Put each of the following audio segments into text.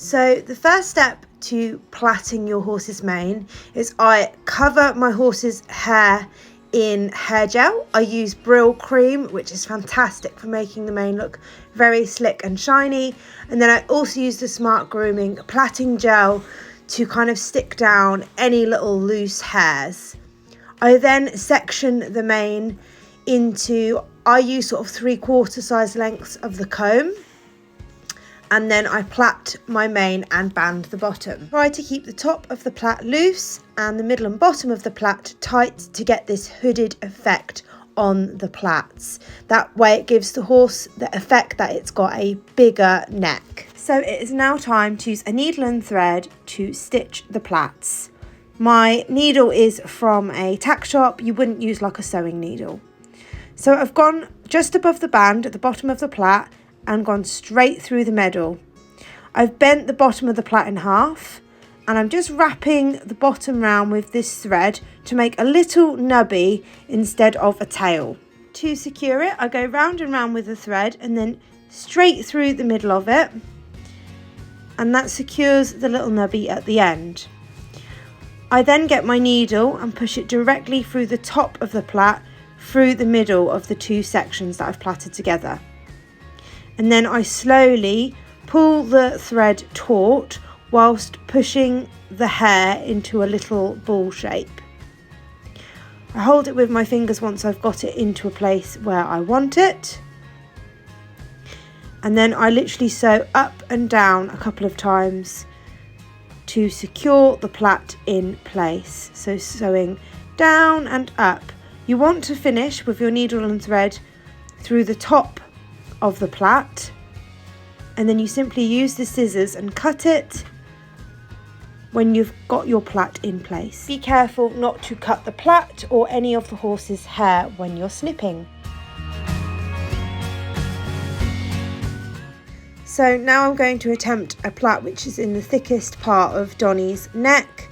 So the first step to plaiting your horse's mane is I cover my horse's hair in hair gel. I use Brill cream, which is fantastic for making the mane look very slick and shiny. And then I also use the Smart Grooming plaiting gel to kind of stick down any little loose hairs. I then section the mane into, I use sort of 3/4 size lengths of the comb. And then I plait my mane and band the bottom. Try to keep the top of the plait loose and the middle and bottom of the plait tight to get this hooded effect on the plaits. That way it gives the horse the effect that it's got a bigger neck. So it is now time to use a needle and thread to stitch the plaits. My needle is from a tack shop. You wouldn't use like a sewing needle. So I've gone just above the band at the bottom of the plait and gone straight through the middle. I've bent the bottom of the plait in half and I'm just wrapping the bottom round with this thread to make a little nubby instead of a tail. To secure it, I go round and round with the thread and then straight through the middle of it, and that secures the little nubby at the end. I then get my needle and push it directly through the top of the plait, through the middle of the two sections that I've plaited together. And then I slowly pull the thread taut whilst pushing the hair into a little ball shape. I hold it with my fingers once I've got it into a place where I want it. And then I literally sew up and down a couple of times to secure the plait in place. So sewing down and up. You want to finish with your needle and thread through the top of the plait, and then you simply use the scissors and cut it when you've got your plait in place. Be careful not to cut the plait or any of the horse's hair when you're snipping. So now I'm going to attempt a plait which is in the thickest part of Donnie's neck.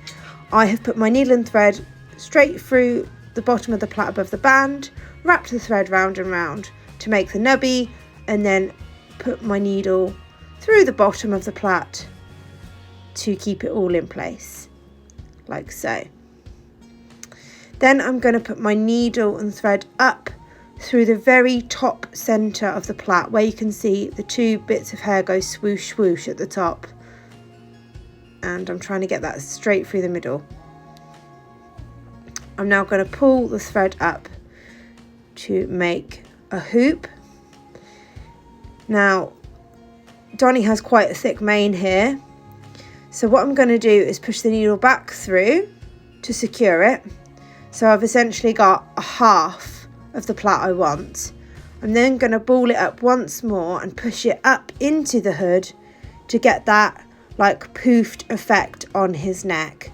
I have put my needle and thread straight through the bottom of the plait above the band, wrapped the thread round and round to make the nubby, and then put my needle through the bottom of the plait to keep it all in place, like so. Then I'm going to put my needle and thread up through the very top centre of the plait, where you can see the two bits of hair go swoosh swoosh at the top. And I'm trying to get that straight through the middle. I'm now going to pull the thread up to make a hoop. Now, Donnie has quite a thick mane here, so what I'm going to do is push the needle back through to secure it. So I've essentially got a half of the plait I want. I'm then going to ball it up once more and push it up into the hood to get that like poofed effect on his neck.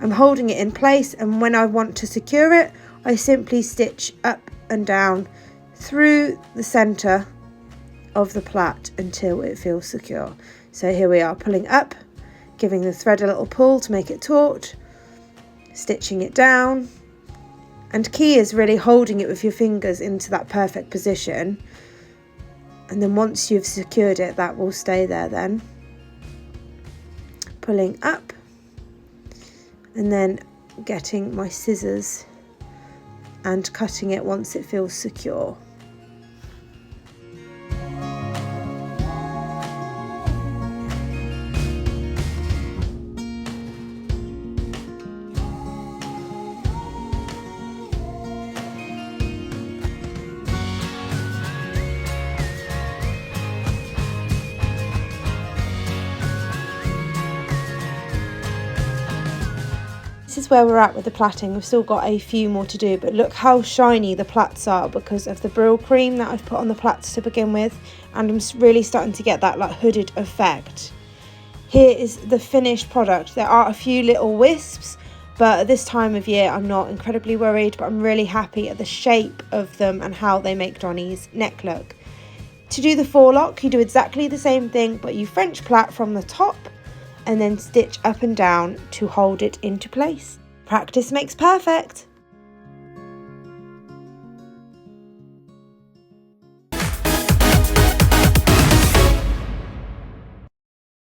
I'm holding it in place, and when I want to secure it, I simply stitch up and down through the centre of the plait until it feels secure. So here we are, pulling up, giving the thread a little pull to make it taut, stitching it down, and key is really holding it with your fingers into that perfect position, and then once you've secured it, that will stay there then. Pulling up and then getting my scissors and cutting it once it feels secure. This is where we're at with the plaiting. We've still got a few more to do, but look how shiny the plaits are because of the Brill cream that I've put on the plaits to begin with, and I'm really starting to get that like hooded effect. Here is the finished product. There are a few little wisps, but at this time of year I'm not incredibly worried, but I'm really happy at the shape of them and how they make Donnie's neck look. To do the forelock, you do exactly the same thing, but you French plait from the top and then stitch up and down to hold it into place. Practice makes perfect.